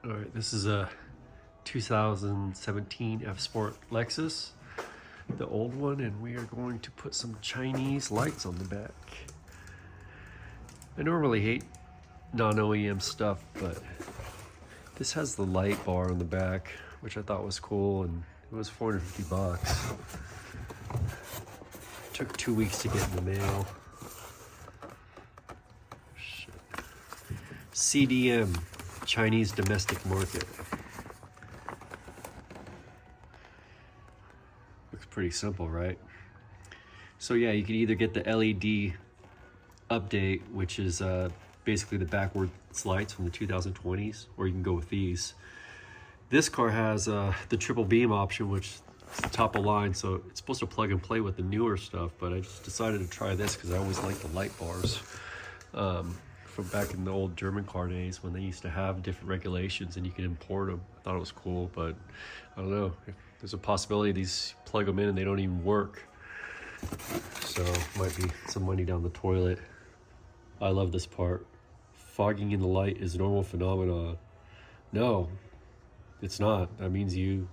All right, this is a 2017 F Sport Lexus, the old one, and we are going to put some Chinese lights on the back. I normally hate non-OEM stuff, but this has the light bar on the back, which I thought was cool, and it was 450 bucks. Took 2 weeks to get in the mail. Shit. CDM, Chinese domestic market. Looks pretty simple, right? So yeah, you can either get the LED update, which is basically the backwards lights from the 2020s, or you can go with these. This car has the triple beam option, which is top of line, so it's supposed to plug and play with the newer stuff, but I just decided to try this because I always liked the light bars from back in the old German car days when they used to have different regulations and you could import them. I thought it was cool, but I don't know, there's a possibility these plug them in and they don't even work, so might be some money down the toilet. I love this part. Fogging in the light is a normal phenomenon. No, it's not. That means you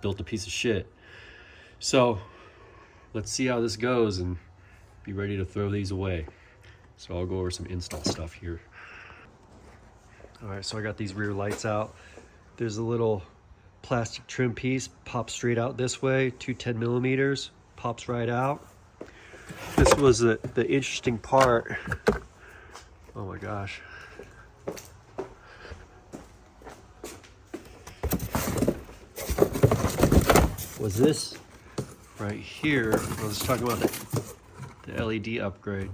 built a piece of shit. So let's see how this goes and be ready to throw these away. So I'll go over some install stuff here. All right, so I got these rear lights out. There's a little plastic trim piece, pops straight out this way, 210 millimeters, pops right out. This was the interesting part. Oh my gosh. Was this right here. I was talking about the LED upgrade.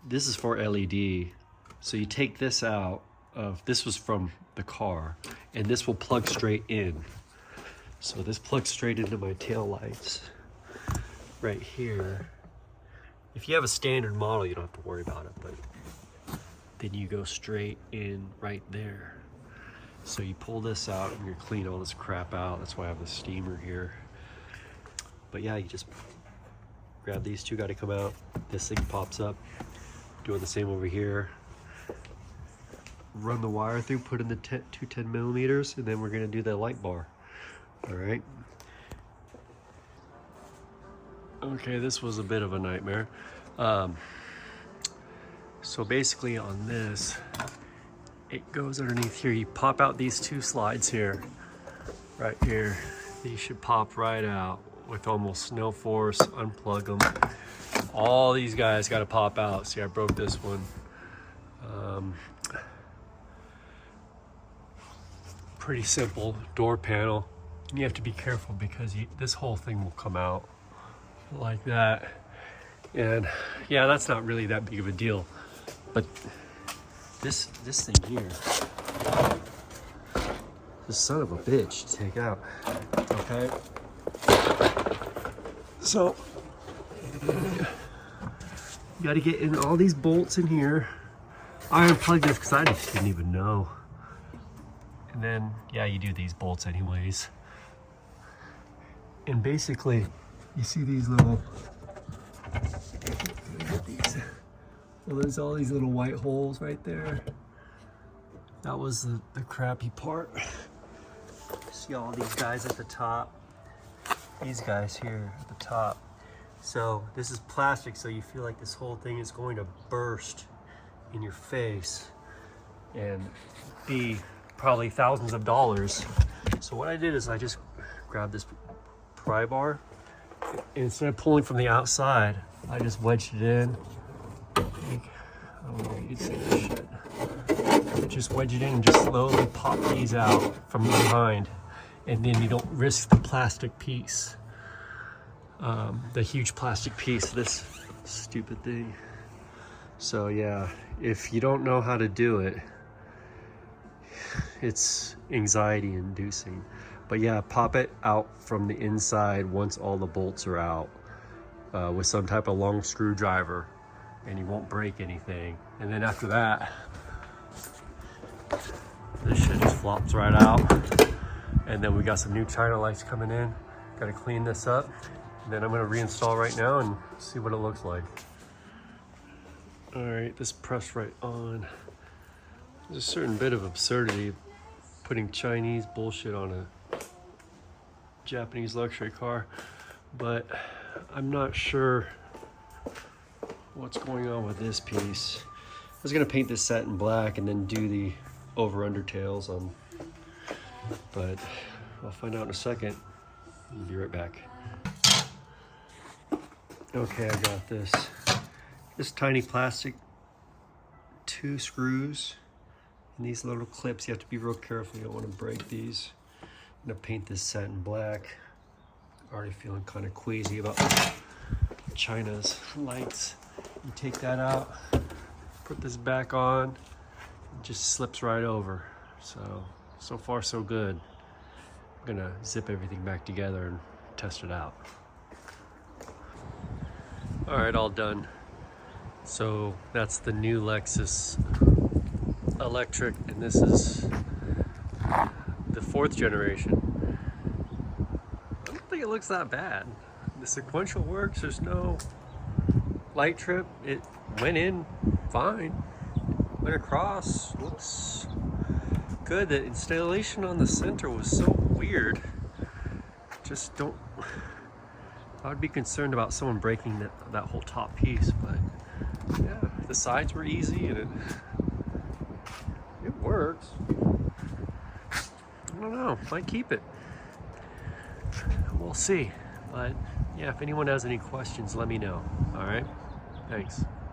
This is for LED. So you take this out of, this was from the car, and this will plug straight in. So this plugs straight into my tail lights right here. If you have a standard model, you don't have to worry about it, but then you go straight in right there. So you pull this out and you clean all this crap out. That's why I have the steamer here. But yeah, you just grab these two, got to come out. This thing pops up. Doing the same over here. Run the wire through, put in the 210 millimeters, and then we're gonna do the light bar. All right. Okay, this was a bit of a nightmare. So basically on this, it goes underneath here. You pop out these two slides here, right here. These should pop right out with almost no force. Unplug them. All these guys got to pop out. See, I broke this one. Pretty simple door panel. And you have to be careful because this whole thing will come out like that. And yeah, that's not really that big of a deal. But this thing here, this son of a bitch to take out. Okay. So you got to get in all these bolts in here. I unplugged this because I just didn't even know. And then, yeah, you do these bolts anyways. And basically, you see these little, well, there's all these little white holes right there. That was the crappy part. See all these guys at the top. These guys here at the top. So this is plastic, so you feel like this whole thing is going to burst in your face and be probably thousands of dollars. So what I did is I just grabbed this pry bar, and instead of pulling from the outside, I just wedged it in. I don't know if you can see this shit. Just wedge it in and just slowly pop these out from behind, and then you don't risk the plastic piece, the huge plastic piece of this stupid thing. So yeah, if you don't know how to do it, it's anxiety inducing. But yeah, pop it out from the inside once all the bolts are out with some type of long screwdriver, and you won't break anything. And then after that, this shit just flops right out. And then we got some new China lights coming in. Got to clean this up. And then I'm going to reinstall right now and see what it looks like. All right, this pressed right on. There's a certain bit of absurdity putting Chinese bullshit on a Japanese luxury car, but I'm not sure what's going on with this piece. I was gonna paint this satin black and then do the over-under tails on, but I'll find out in a second. I'll be right back. Okay, I got this tiny plastic 2 screws and these little clips. You have to be real careful, you don't want to break these. I'm gonna paint this satin black. Already feeling kind of queasy about China's lights. You take that out, put this back on, it just slips right over. So far so good. I'm gonna zip everything back together and test it out. All right, all done. So that's the new Lexus electric, and this is the 4th generation. I don't think it looks that bad. The sequential works, there's no light trip. It went in fine, went across, looks good. The installation on the center was so weird. Just don't, I would be concerned about someone breaking that whole top piece, but yeah, the sides were easy and it works. I don't know, might keep it. We'll see. But yeah, if anyone has any questions, let me know. All right, thanks.